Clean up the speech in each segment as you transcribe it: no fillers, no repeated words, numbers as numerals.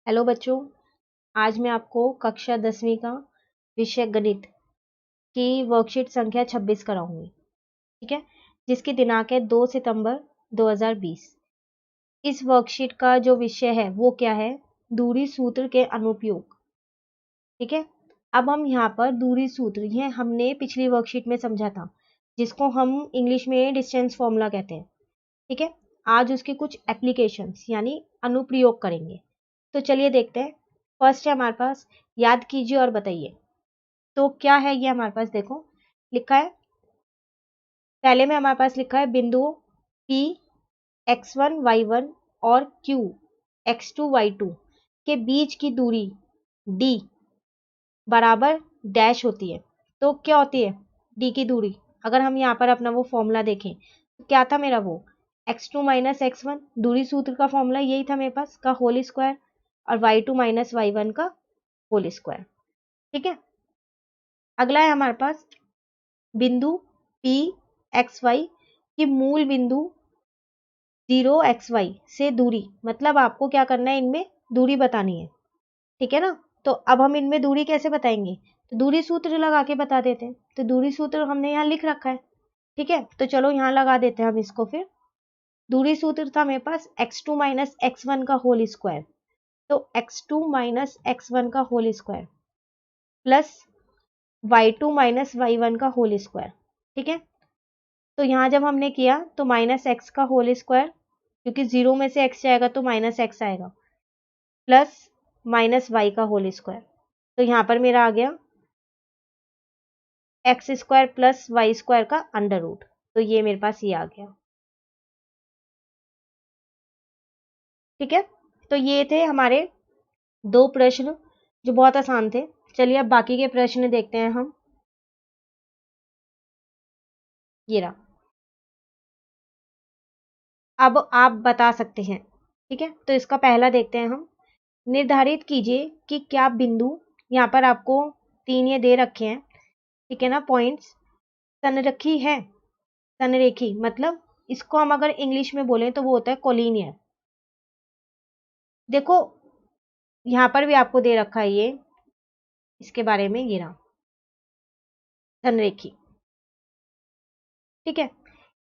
Hello बच्चों, आज मैं आपको कक्षा 10वीं का विषय गणित की वर्कशीट संख्या 26 कराऊंगी। ठीक है, जिसकी दिनांक है 2 सितंबर 2020। इस वर्कशीट का जो विषय है वो क्या है? दूरी सूत्र के अनुप्रयोग। ठीक है, अब हम यहाँ पर दूरी सूत्र, यह हमने पिछली वर्कशीट में समझा था, जिसको हम इंग्लिश में डिस्टेंस फॉर्मूला कहते हैं। ठीक है, आज उसके कुछ एप्लीकेशंस यानी अनुप्रयोग करेंगे। तो चलिए देखते हैं। फर्स्ट है हमारे पास, याद कीजिए और बताइए। तो क्या है ये हमारे पास? देखो लिखा है, पहले में हमारे पास लिखा है बिंदुओं P x1 y1 और Q x2 y2 के बीच की दूरी D बराबर डैश होती है। तो क्या होती है D की दूरी? अगर हम यहाँ पर अपना वो फॉर्मूला देखें तो क्या था मेरा? वो x2 माइनस x1, दूरी सूत्र का फॉर्मूला यही था मेरे पास, का होल स्क्वायर, और y2 माइनस y1 का होल स्क्वायर। ठीक है, अगला है हमारे पास बिंदु P XY की मूल बिंदु 0xy से दूरी, मतलब आपको क्या करना है, इनमें दूरी बतानी है। ठीक है ना? तो अब हम इनमें दूरी कैसे बताएंगे? तो दूरी सूत्र लगा के बता देते हैं। तो दूरी सूत्र हमने यहाँ लिख रखा है। ठीक है, तो चलो यहाँ लगा देते हैं हम इसको। फिर दूरी सूत्र था मेरे पास x2 माइनस x1 का होल स्क्वायर। तो x2 माइनस x1 का whole square plus y2 minus y1 का होल स्क्वायर। ठीक है, तो यहाँ जब हमने किया तो माइनस एक्स का होल स्क्वायर, क्योंकि 0 में से x जाएगा तो माइनस एक्स आएगा, प्लस माइनस वाई का होल स्क्वायर। तो यहाँ पर मेरा आ गया X square plus Y square का अंडर रूट। तो ये मेरे पास ये आ गया। ठीक है, तो ये थे हमारे दो प्रश्न जो बहुत आसान थे। चलिए अब बाकी के प्रश्न देखते हैं हम। ये रहा, अब आप बता सकते हैं। ठीक है, तो इसका पहला देखते हैं हम। निर्धारित कीजिए कि क्या बिंदु, यहाँ पर आपको 3 ये दे रखे हैं, ठीक है ना, पॉइंट्स, संरेखी है। संरेखी मतलब इसको हम अगर इंग्लिश में बोलें तो वो होता है कोलिनियर। देखो यहाँ पर भी आपको दे रखा है ये, इसके बारे में, ये रहा संरेखी। ठीक है,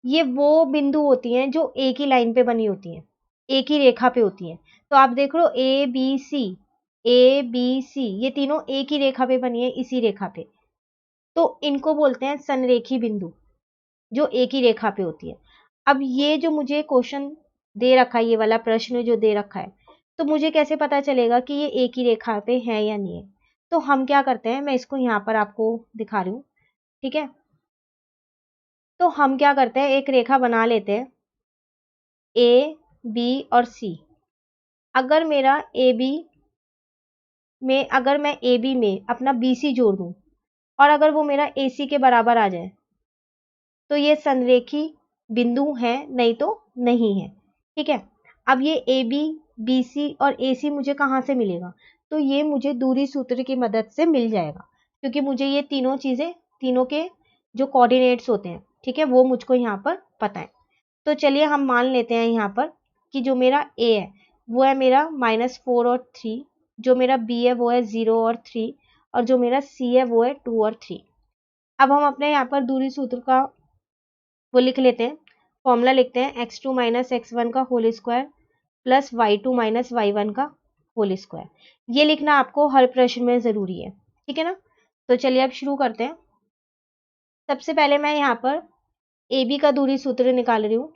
ये वो बिंदु होती हैं जो एक ही लाइन पे बनी होती हैं, एक ही रेखा पे होती हैं। तो आप देख लो A B C, A B C, ये तीनों एक ही रेखा पे बनी है, इसी रेखा पे। तो इनको बोलते हैं संरेखी बिंदु, जो एक ही रेखा पे होती है। अब ये जो मुझे क्वेश्चन दे रखा है, ये वाला प्रश्न जो दे रखा है, तो मुझे कैसे पता चलेगा कि ये एक ही रेखा पे है या नहीं है? तो हम क्या करते हैं, मैं इसको यहाँ पर आपको दिखा रही हूँ। ठीक है, तो हम क्या करते हैं, एक रेखा बना लेते हैं ए बी और सी। अगर मेरा ए बी में, अगर मैं ए बी में अपना बी सी जोड़ दूं और अगर वो मेरा ए सी के बराबर आ जाए तो ये संरेखी बिंदु है, नहीं तो नहीं है। ठीक है, अब ये ए बी, बी सी और ए सी मुझे कहाँ से मिलेगा? तो ये मुझे दूरी सूत्र की मदद से मिल जाएगा, क्योंकि मुझे ये तीनों चीजें, तीनों के जो कोऑर्डिनेट्स होते हैं, ठीक है, वो मुझको यहाँ पर पता है। तो चलिए हम मान लेते हैं यहाँ पर कि जो मेरा ए है वो है मेरा -4 और 3, जो मेरा बी है वो है 0 और 3, और जो मेरा सी है वो है 2 और 3। अब हम अपने यहाँ पर दूरी सूत्र का वो लिख लेते हैं, फॉर्मूला लिखते हैं x2 माइनस x1 का whole square plus y2 minus y1 का होल स्क्वायर। ये लिखना आपको हर प्रश्न में जरूरी है। ठीक है ना? तो चलिए अब शुरू करते हैं। सबसे पहले मैं यहाँ पर ए बी का दूरी सूत्र निकाल रही हूँ।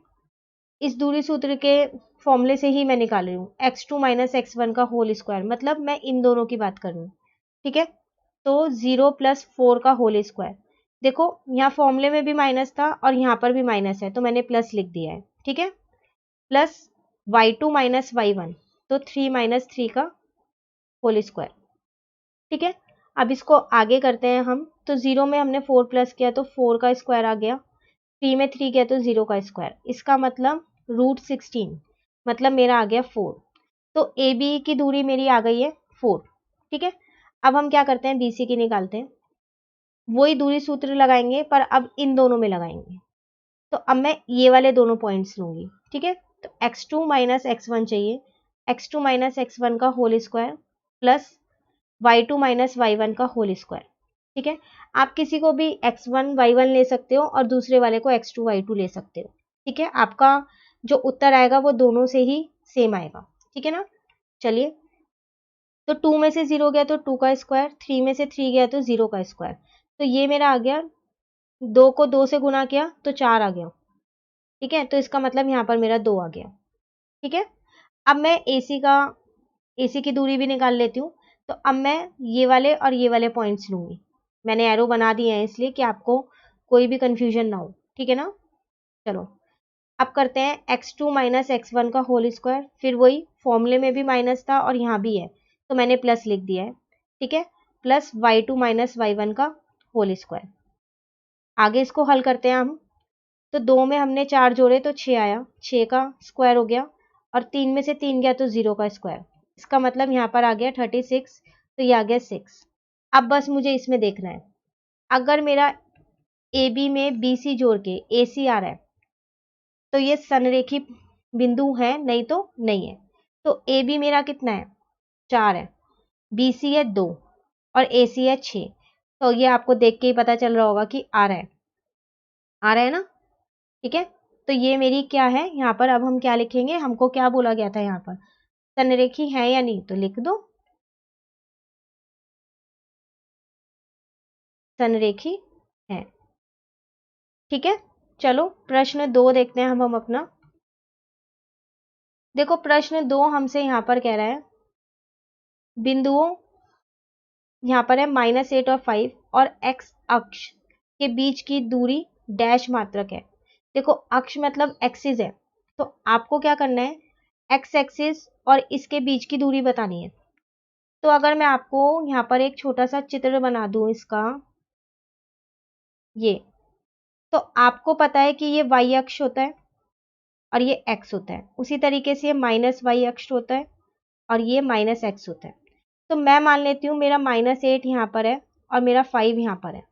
इस दूरी सूत्र के फॉर्मूले से ही मैं निकाल रही हूँ, x2 माइनस x1 का होल स्क्वायर, मतलब मैं इन दोनों की बात कर रही हूँ। ठीक है, तो 0 प्लस 4 का होल स्क्वायर। देखो यहाँ फॉर्मूले में भी माइनस था और यहाँ पर भी माइनस है, तो मैंने प्लस लिख दिया है। ठीक है, प्लस y2 माइनस y1, तो 3 माइनस 3 का होल स्क्वायर। ठीक है, अब इसको आगे करते हैं हम। तो 0 में हमने 4 प्लस किया तो 4 का स्क्वायर आ गया, 3 में 3 किया तो 0 का स्क्वायर, इसका मतलब √16, मतलब मेरा आ गया 4। तो ए बी की दूरी मेरी आ गई है 4। ठीक है, अब हम क्या करते हैं, बी सी की निकालते हैं। वही दूरी सूत्र लगाएंगे पर अब इन दोनों में लगाएंगे। तो अब मैं ये वाले दोनों पॉइंट्स लूंगी। ठीक है, तो x2 माइनस x1 चाहिए, x2 माइनस x1 का whole square plus y2 minus y1 का होल स्क्वायर। ठीक है, आप किसी को भी x1 y1 ले सकते हो और दूसरे वाले को x2 y2 ले सकते हो। ठीक है, आपका जो उत्तर आएगा वो दोनों से ही सेम आएगा। ठीक है ना, चलिए, तो 2 में से 0 गया तो 2 का स्क्वायर, 3 में से 3 गया तो 0 का स्क्वायर। तो ये मेरा आ गया, 2 को 2 से गुना किया तो 4 आ गया। ठीक है, तो इसका मतलब यहाँ पर मेरा 2 आ गया। ठीक है, अब मैं एसी की दूरी भी निकाल लेती हूँ। तो अब मैं ये वाले और ये वाले पॉइंट्स लूंगी। मैंने एरो बना दिए हैं इसलिए कि आपको कोई भी कंफ्यूजन ना हो। ठीक है ना, चलो अब करते हैं x2 माइनस x1 का होल स्क्वायर। फिर वही फॉर्मूले में भी माइनस था और यहाँ भी है तो मैंने प्लस लिख दिया है। ठीक है, प्लस y2 माइनस y1 का होल स्क्वायर। आगे इसको हल करते हैं हम। तो 2 में हमने 4 जोड़े तो 6 आया, 6 का स्क्वायर हो गया, और 3 में से 3 गया तो 0 का स्क्वायर। इसका मतलब यहाँ पर आ गया 36, तो ये आ गया 6। अब बस मुझे इसमें देखना है, अगर मेरा ए बी में बी सी जोड़ के ए सी आ रहा है तो ये संरेखी बिंदु है, नहीं तो नहीं है। तो ए बी मेरा कितना है, 4 है, बी सी है 2 और ए सी है 6। तो ये आपको देख के ही पता चल रहा होगा कि आ रहा है, आ रहा है ना। ठीक है, तो ये मेरी क्या है यहाँ पर, अब हम क्या लिखेंगे, हमको क्या बोला गया था यहाँ पर, संरेखी है या नहीं, तो लिख दो संरेखी है। ठीक है, चलो प्रश्न 2 देखते हैं हम अपना। देखो प्रश्न 2 हमसे यहाँ पर कह रहा है, बिंदुओं यहाँ पर है -8 और 5 और x अक्ष के बीच की दूरी डैश मात्रक है। देखो अक्ष मतलब एक्सिस है, तो आपको क्या करना है, x एक्सिस और इसके बीच की दूरी बतानी है। तो अगर मैं आपको यहाँ पर एक छोटा सा चित्र बना दूं इसका, ये, तो आपको पता है कि ये y अक्ष होता है और ये x होता है, उसी तरीके से ये -y अक्ष होता है और ये -x होता है। तो मैं मान लेती हूँ मेरा -8 यहाँ पर है और मेरा 5 यहाँ पर है।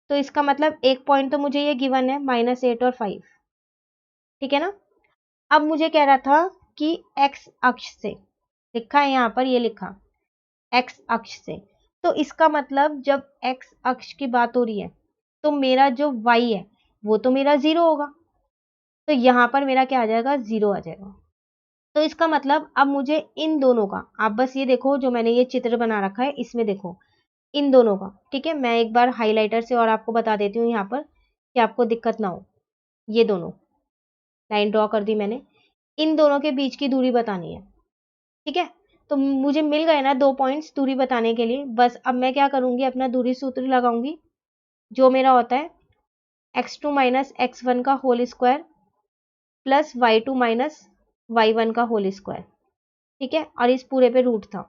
तो इसका मतलब एक पॉइंट तो मुझे ये गिवन है -8 और 5। ठीक है ना, अब मुझे कह रहा था कि x अक्ष से, लिखा है यहाँ पर, ये लिखा x अक्ष से, तो इसका मतलब जब x अक्ष की बात हो रही है तो मेरा जो y है वो तो मेरा 0 होगा, तो यहाँ पर मेरा क्या आ जाएगा, 0 आ जाएगा। तो इसका मतलब अब मुझे इन दोनों का, आप बस ये देखो जो मैंने ये चित्र बना रखा है इसमें देखो इन दोनों का। ठीक है, मैं एक बार हाइलाइटर से और आपको बता देती हूँ यहाँ पर कि आपको दिक्कत ना हो। ये दोनों लाइन ड्रॉ कर दी मैंने, इन दोनों के बीच की दूरी बतानी है। ठीक है, तो मुझे मिल गए ना 2 पॉइंट्स दूरी बताने के लिए। बस अब मैं क्या करूंगी, अपना दूरी सूत्र लगाऊंगी, जो मेरा होता है x2 माइनस x1 का whole square plus y2 minus y1 का होल स्क्वायर। ठीक है, और इस पूरे पे रूट था।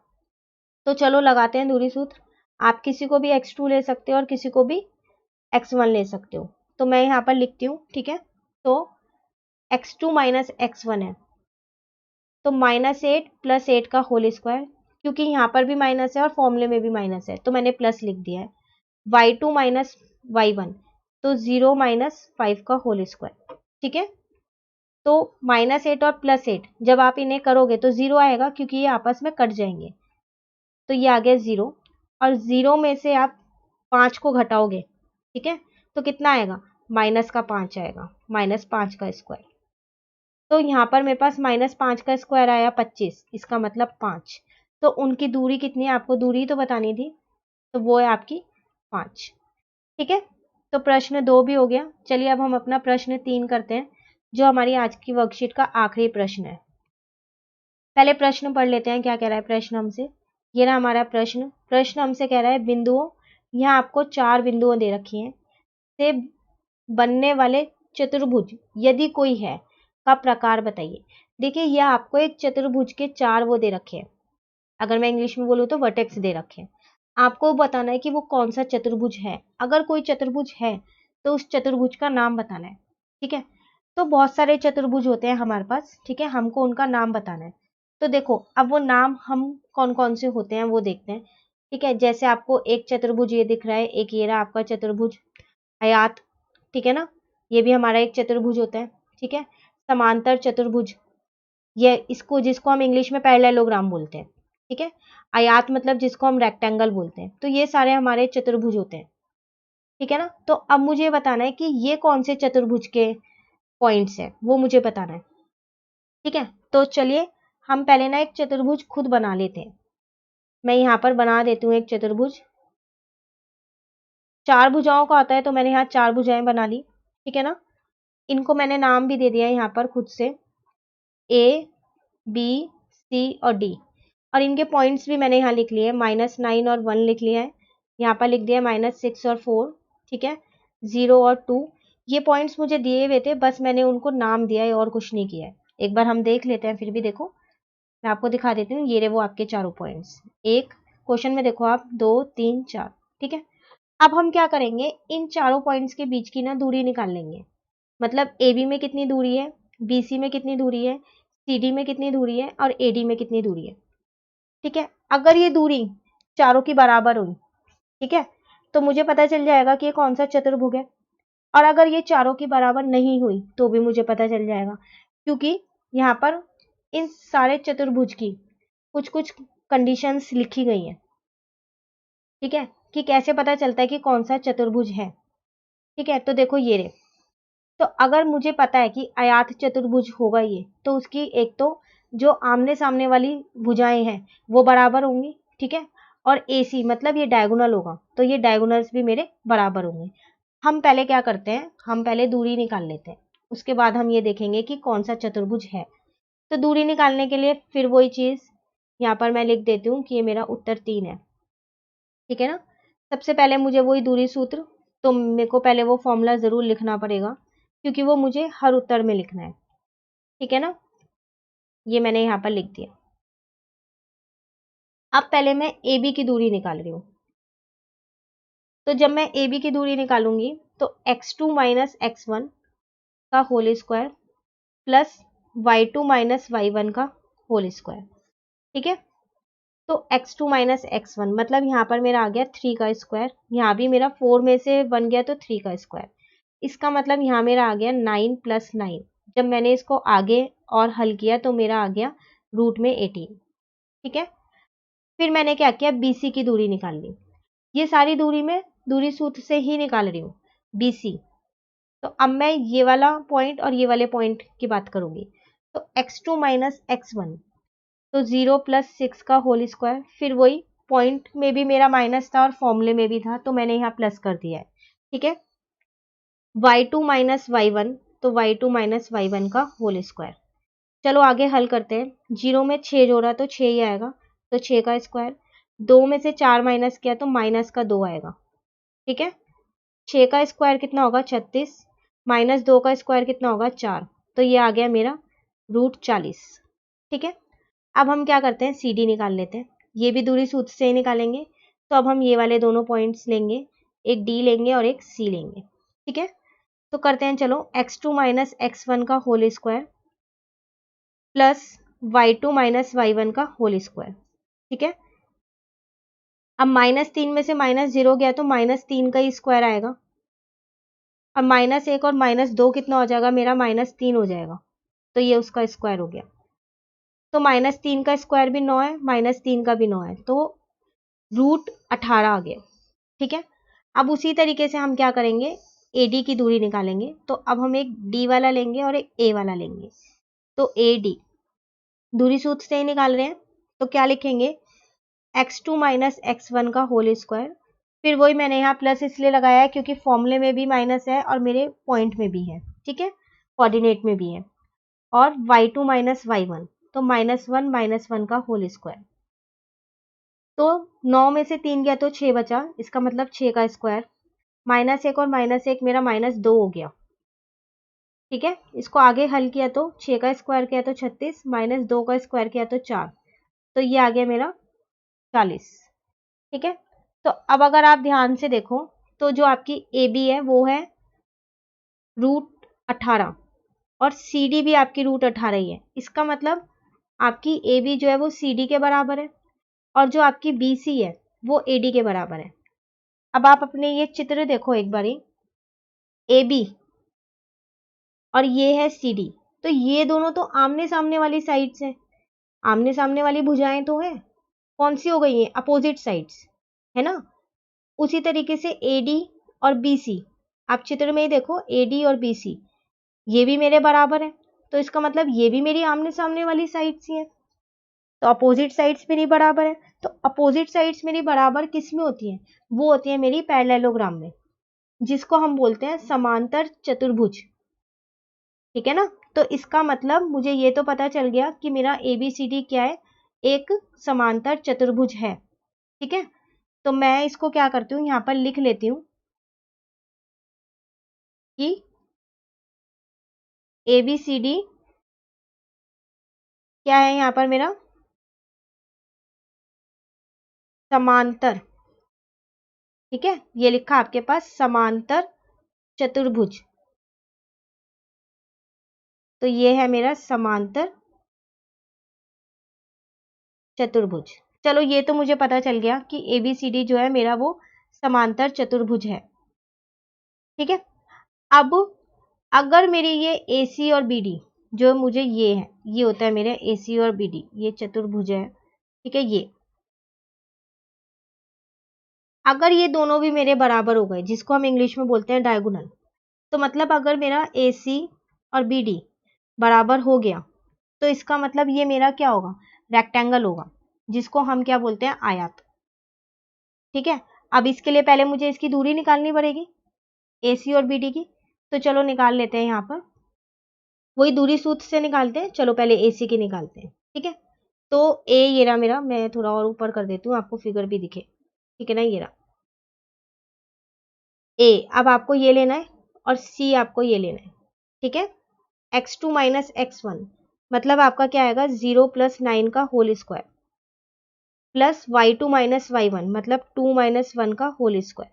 तो चलो लगाते हैं दूरी सूत्र। आप किसी को भी x2 ले सकते हो और किसी को भी x1 ले सकते हो। तो मैं यहाँ पर लिखती हूँ। ठीक है, तो x2 माइनस x1 है, तो -8 प्लस 8 का होल स्क्वायर, क्योंकि यहाँ पर भी माइनस है और फॉर्मूले में भी माइनस है तो मैंने प्लस लिख दिया है। y2 माइनस y1, तो 0 माइनस 5 का होल स्क्वायर। ठीक है, तो -8 और +8 जब आप इन्हें करोगे तो 0 आएगा, क्योंकि ये आपस में कट जाएंगे। तो ये आ गया 0, और 0 में से आप 5 को घटाओगे। ठीक है, तो कितना आएगा, -5 आएगा, -5 का स्क्वायर। तो यहाँ पर मेरे पास -5 का स्क्वायर आया 25, इसका मतलब 5। तो उनकी दूरी कितनी है, आपको दूरी तो बतानी थी, तो वो है आपकी 5। ठीक है, तो प्रश्न 2 भी हो गया। चलिए अब हम अपना प्रश्न 3 करते हैं, जो हमारी आज की वर्कशीट का आखिरी प्रश्न है। पहले प्रश्न पढ़ लेते हैं, क्या कह रहा है प्रश्न हमसे। ये रहा हमारा प्रश्न हमसे कह रहा है, बिंदुओं, यहाँ आपको 4 बिंदुओं दे रखी हैं, से बनने वाले चतुर्भुज यदि कोई है का प्रकार बताइए। देखिए यह आपको एक चतुर्भुज के 4 वो दे रखे हैं, अगर मैं इंग्लिश में बोलूँ तो वर्टेक्स दे रखे हैं। आपको बताना है कि वो कौन सा चतुर्भुज है। अगर कोई चतुर्भुज है तो उस चतुर्भुज का नाम बताना है। ठीक है, तो बहुत सारे चतुर्भुज होते हैं हमारे पास। ठीक है, हमको उनका नाम बताना है। तो देखो अब वो नाम हम कौन कौन से होते हैं वो देखते हैं। ठीक है, जैसे आपको एक चतुर्भुज ये दिख रहा है, एक ये रहा आपका चतुर्भुज हयात। ठीक है ना, ये भी हमारा एक चतुर्भुज होता है। ठीक है, समांतर चतुर्भुज, ये इसको जिसको हम इंग्लिश में पैरेललोग्राम बोलते हैं, ठीक है। आयात मतलब जिसको हम रेक्टेंगल बोलते हैं। तो ये सारे हमारे चतुर्भुज होते हैं, ठीक है ना। तो अब मुझे बताना है कि ये कौन से चतुर्भुज के पॉइंट्स है, वो मुझे बताना है, ठीक है। तो चलिए हम पहले ना एक चतुर्भुज खुद बना लेते हैं। मैं यहाँ पर बना देती हूँ एक चतुर्भुज। 4 भुजाओं का होता है, तो मैंने यहाँ 4 भुजाएं बना ली, ठीक है ना। इनको मैंने नाम भी दे दिया है यहाँ पर खुद से, ए बी सी और डी। और इनके पॉइंट्स भी मैंने यहाँ लिख लिए, -9 और 1 लिख लिया है। यहाँ पर लिख दिया -6 और 4, ठीक है, 0 और 2। ये पॉइंट्स मुझे दिए हुए थे, बस मैंने उनको नाम दिया है और कुछ नहीं किया है। एक बार हम देख लेते हैं, फिर भी देखो मैं आपको दिखा देती हूँ। ये रहे वो आपके चारों पॉइंट्स। एक क्वेश्चन में देखो आप, 2 3 4, ठीक है। अब हम क्या करेंगे, इन चारों पॉइंट्स के बीच की ना दूरी निकाल लेंगे। मतलब ए बी में कितनी दूरी है, बी सी में कितनी दूरी है, सी डी में कितनी दूरी है और ए डी में कितनी दूरी है, ठीक है। अगर ये दूरी चारों की बराबर हुई, ठीक है, तो मुझे पता चल जाएगा कि ये कौन सा चतुर्भुज है। और अगर ये चारों की बराबर नहीं हुई तो भी मुझे पता चल जाएगा, क्योंकि यहाँ पर इन सारे चतुर्भुज की कुछ कुछ कंडीशंस लिखी गई हैं, ठीक है, कि कैसे पता चलता है कि कौन सा चतुर्भुज है, ठीक है। तो देखो ये रे, तो अगर मुझे पता है कि आयात चतुर्भुज होगा ये, तो उसकी एक तो जो आमने सामने वाली भुजाएं हैं वो बराबर होंगी, ठीक है। और AC मतलब ये डायगोनल होगा, तो ये डायगोनल्स भी मेरे बराबर होंगे। हम पहले क्या करते हैं, हम पहले दूरी निकाल लेते हैं, उसके बाद हम ये देखेंगे कि कौन सा चतुर्भुज है। तो दूरी निकालने के लिए फिर वही चीज, यहाँ पर मैं लिख देती हूँ कि ये मेरा उत्तर 3 है, ठीक है ना। सबसे पहले मुझे वही दूरी सूत्र, तो मेरे को पहले वो फॉर्मूला जरूर लिखना पड़ेगा, क्योंकि वो मुझे हर उत्तर में लिखना है, ठीक है ना। ये मैंने यहाँ पर लिख दिया। अब पहले मैं AB की दूरी निकाल रही हूँ। तो जब मैं AB की दूरी निकालूंगी, तो x2 माइनस x1 का whole square plus y2 minus y1 का होल स्क्वायर, ठीक है। तो x2 माइनस x1 मतलब यहाँ पर मेरा आ गया 3 का स्क्वायर, यहाँ भी मेरा 4 में से बन गया तो 3 का स्क्वायर। इसका मतलब यहाँ मेरा आ गया 9 प्लस 9। जब मैंने इसको आगे और हल किया तो मेरा आ गया रूट में 18, ठीक है। फिर मैंने क्या किया, BC की दूरी निकाल ली। ये सारी दूरी में दूरी सूत्र से ही निकाल रही हूँ, BC। तो अब मैं ये वाला पॉइंट और ये वाले पॉइंट की बात करूंगी। तो x2 माइनस x1, तो 0 प्लस 6 का होल स्क्वायर, फिर वही पॉइंट में भी मेरा माइनस था और फॉर्मूले में भी था, तो मैंने यहाँ प्लस कर दिया है, ठीक है। y2 माइनस y1, तो y2 माइनस y1 का होल स्क्वायर। चलो आगे हल करते हैं। 0 में 6 जोड़ा तो 6 ही आएगा, तो 6 का स्क्वायर। 2 में से 4 माइनस किया तो माइनस का 2 आएगा, ठीक है। 6 का स्क्वायर कितना होगा, 36, माइनस 2 का स्क्वायर कितना होगा, 4। तो ये आ गया मेरा रूट 40, ठीक है। अब हम क्या करते हैं, CD निकाल लेते हैं। ये भी दूरी सूत्र से ही निकालेंगे। तो अब हम ये वाले दोनों पॉइंट्स लेंगे, एक D लेंगे और एक C लेंगे, ठीक है। तो करते हैं, चलो x2 माइनस x1 का whole square plus y2 minus y1 का होल स्क्वायर, ठीक है। अब -3 में से -0 गया तो -3 का ही स्क्वायर आएगा। अब -1 और -2 कितना हो जाएगा, मेरा -3 हो जाएगा, तो ये उसका स्क्वायर हो गया। तो -3 का स्क्वायर भी 9 है, -3 का भी 9 है, तो रूट 18 आ गया, ठीक है। अब उसी तरीके से हम क्या करेंगे, AD की दूरी निकालेंगे। तो अब हम एक D वाला लेंगे और एक A वाला लेंगे। तो AD दूरी सूत्र से ही निकाल रहे हैं, तो क्या लिखेंगे, x2 माइनस x1 का होल स्क्वायर। फिर वही मैंने यहाँ प्लस इसलिए लगाया है क्योंकि फॉर्मूले में भी माइनस है और मेरे पॉइंट में भी है, ठीक है, कोऑर्डिनेट में भी है। और y2 माइनस y1, तो -1 का होल स्क्वायर। तो 9 में से 3 गया तो 6 बचा, इसका मतलब 6 का स्क्वायर। -1 और -1 मेरा -2 हो गया, ठीक है। इसको आगे हल किया तो 6 का स्क्वायर किया तो 36, -2 का स्क्वायर किया तो 4, तो ये आ गया मेरा 40, ठीक है। तो अब अगर आप ध्यान से देखो, तो जो आपकी AB है वो है रूट 18 और CD भी आपकी रूट 18 ही है। इसका मतलब आपकी AB जो है वो CD के बराबर है और जो आपकी BC है वो AD के बराबर है। अब आप अपने ये चित्र देखो एक बारी, AB और ये है CD, तो ये दोनों तो आमने सामने वाली साइड्स हैं, आमने सामने वाली भुजाएं तो है, कौन सी हो गई है, अपोजिट साइड्स, है ना। उसी तरीके से AD और BC, आप चित्र में ही देखो AD और BC ये भी मेरे बराबर है, तो इसका मतलब ये भी मेरी आमने सामने वाली साइड्स ही है, तो अपोजिट साइड्स मेरी बराबर है। तो अपोजिट साइड्स मेरी बराबर किस में होती है, वो होती है मेरी पैरेललोग्राम में, जिसको हम बोलते हैं समांतर चतुर्भुज, ठीक है ना। तो इसका मतलब मुझे ये तो पता चल गया कि मेरा ABCD क्या है, एक समांतर चतुर्भुज है, ठीक है। तो मैं इसको क्या करती हूँ, यहाँ पर लिख लेती हूँ कि ABCD क्या है यहाँ पर मेरा, समांतर, ठीक है, ये लिखा आपके पास समांतर चतुर्भुज, तो ये है मेरा समांतर चतुर्भुज। चलो ये तो मुझे पता चल गया कि ABCD जो है मेरा वो समांतर चतुर्भुज है, ठीक है। अब अगर मेरी ये AC और BD जो मुझे ये है, ये होता है मेरे AC और BD, ये चतुर्भुज है, ठीक है। ये अगर ये दोनों भी मेरे बराबर हो गए, जिसको हम इंग्लिश में बोलते हैं डायगोनल, तो मतलब अगर मेरा AC और BD बराबर हो गया, तो इसका मतलब ये मेरा क्या होगा, रेक्टेंगल होगा, जिसको हम क्या बोलते हैं, आयत, ठीक है। अब इसके लिए पहले मुझे इसकी दूरी निकालनी पड़ेगी AC और BD की, तो चलो निकाल लेते हैं, यहाँ पर वही दूरी सूत्र से निकालते हैं। चलो पहले AC की निकालते हैं, ठीक है। तो A ये रहा मेरा, मैं थोड़ा और ऊपर कर देती हूँ आपको फिगर भी दिखे, ठीक है ना, ये रहा A। अब आपको ये लेना है और C आपको ये लेना है, ठीक है। x2 माइनस x1 मतलब आपका क्या आएगा, 0 प्लस 9 का whole square, plus y2 minus y1 मतलब 2 माइनस 1 का होल स्क्वायर।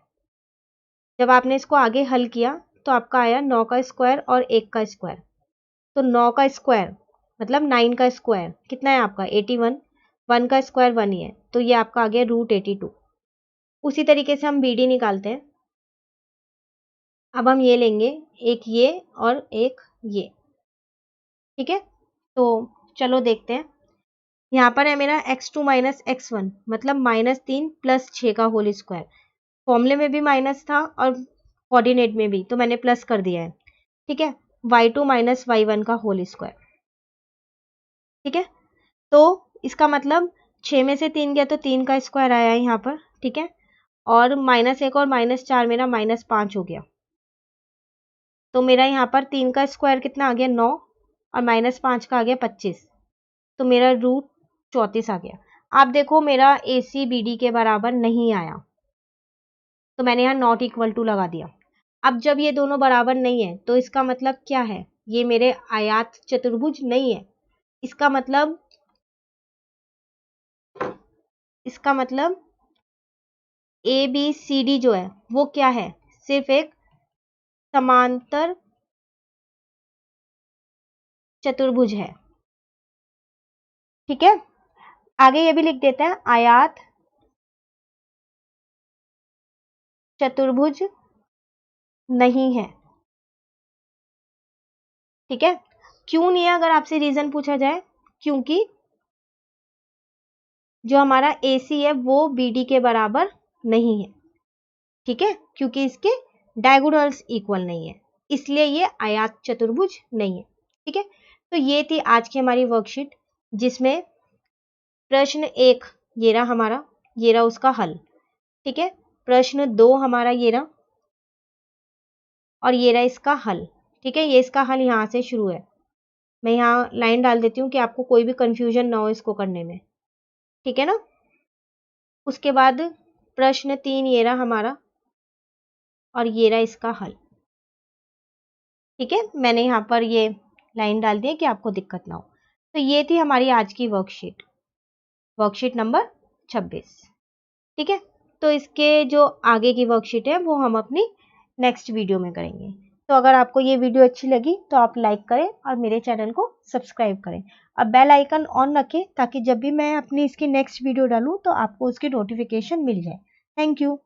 जब आपने इसको आगे हल किया तो आपका आया 9 का स्क्वायर और 1 का स्क्वायर, तो 9 का स्क्वायर मतलब 9 का स्क्वायर कितना है आपका 81, 1 का स्क्वायर 1 ही है, तो ये आपका आ गया √82। उसी तरीके से हम BD निकालते हैं। अब हम ये लेंगे, एक ये और एक ये, ठीक है। तो चलो देखते हैं, यहाँ पर है मेरा x2 माइनस x1 मतलब -3 प्लस 6 का होल स्क्वायर, फॉर्मूले में भी माइनस था और कोऑर्डिनेट में भी, तो मैंने प्लस कर दिया है, ठीक है। y2 माइनस y1 का होल स्क्वायर, ठीक है। तो इसका मतलब 6 में से 3 गया तो 3 का स्क्वायर आया है यहाँ पर, ठीक है। और -1 और -4 मेरा -5 हो गया, तो मेरा यहाँ पर 3 का स्क्वायर कितना आ गया 9 और -5 का आ गया 25, तो मेरा √34 आ गया। आप देखो मेरा AC BD के बराबर नहीं आया, तो मैंने यहाँ नॉट इक्वल टू लगा दिया। अब जब ये दोनों बराबर नहीं है तो इसका मतलब क्या है, ये मेरे आयात चतुर्भुज नहीं है, इसका मतलब ABCD जो है वो क्या है, सिर्फ एक समांतर चतुर्भुज है, ठीक है। आगे ये भी लिख देते हैं, आयात चतुर्भुज नहीं है, ठीक है। क्यों नहीं है, अगर आपसे रीजन पूछा जाए, क्योंकि जो हमारा AC है वो BD के बराबर नहीं है, ठीक है, क्योंकि इसके डायगोनल्स इक्वल नहीं है, इसलिए ये आयात चतुर्भुज नहीं है, ठीक है। तो ये थी आज की हमारी वर्कशीट, जिसमें प्रश्न 1 ये रहा हमारा, ये रहा उसका हल, ठीक है। प्रश्न 2 हमारा ये रहा और ये रहा इसका हल, ठीक है। ये इसका हल यहाँ से शुरू है, मैं यहाँ लाइन डाल देती हूँ कि आपको कोई भी कंफ्यूजन ना हो इसको करने में, ठीक है ना। उसके बाद प्रश्न 3 ये रहा हमारा और ये रहा इसका हल, ठीक है। मैंने यहाँ पर ये लाइन डाल दी है कि आपको दिक्कत ना हो। तो ये थी हमारी आज की वर्कशीट, वर्कशीट नंबर 26, ठीक है। तो इसके जो आगे की वर्कशीट है वो हम अपनी नेक्स्ट वीडियो में करेंगे। तो अगर आपको ये वीडियो अच्छी लगी तो आप लाइक करें और मेरे चैनल को सब्सक्राइब करें और बेल आइकन ऑन रखें, ताकि जब भी मैं अपनी इसकी नेक्स्ट वीडियो डालूँ तो आपको उसकी नोटिफिकेशन मिल जाए। Thank you.